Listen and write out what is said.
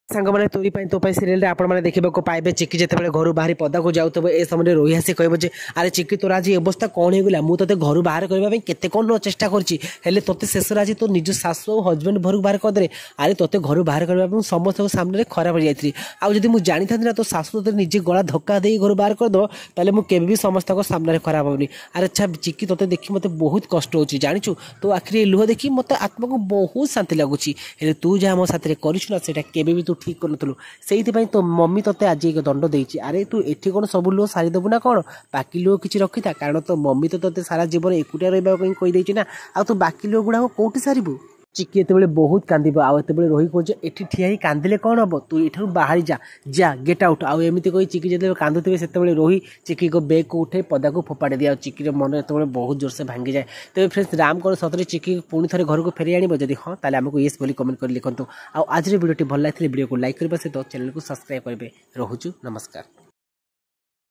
सांगने तोरी तो सीरियल आपने देखा पाइबे चिक्की जिते घर बाहरी पदा को जाऊब ए समय रोही आसी कह अरे चिक्की तोर आज अवस्था कौन होगा मुझे तो घर बाहर करने के चेष्टा कर तोते शेष आज तो निज शाशु और हजबैंड घर बाहर करदे अरे तोते घर बाहर करने समस्त सामने खराब हो जाती आदि मुझे जानी था ना तो शाशु तो निजे गला धक्का दे घर बाहर करदेव तेल मुझे भी समस्त सामने खराब होनी अरे अच्छा चिक्की तोते देखी मत बहुत कष्ट हो जाचु तो आखिरी लुह देखी मत आत्मा को बहुत शांति लगुच तू जहाँ मो साथ करना से तू ठीक करूँ से तो मम्मी तोते आज एक दंड देती अरे तू एठी कौन सब लुह सारीदेबू ना कौन बाकी लुह किसी रखी था कारण तो मम्मी तो तोते सारा जीवन एकुटिया रही कहीदेची ना आ तू बाकी लुह गुड़ा कौटी सारू चिक्की एत बहुत कांद आते रोही कहे एठी ठिया ही कांदिले कौन हम तू ये बाहरी जा जा गेट आउट आमती कही चिक्की जो कांदुवे से रोही चिक्की को बेग को उठे पदा को फोपाड़ी दिया चिक्की मन जो बहुत जोर से भांगी जाए तेज फ्रेंड्स राम कौन सतरे चिक्की पुणी थे घर को फेरी आने जब हाँ ताले आमको येस बोली कमेंट कर लिखु आज वीडियो भल लगे वीडियो को लाइक करने सहित चैनल को सब्सक्राइब करेंगे रोचु नमस्कार।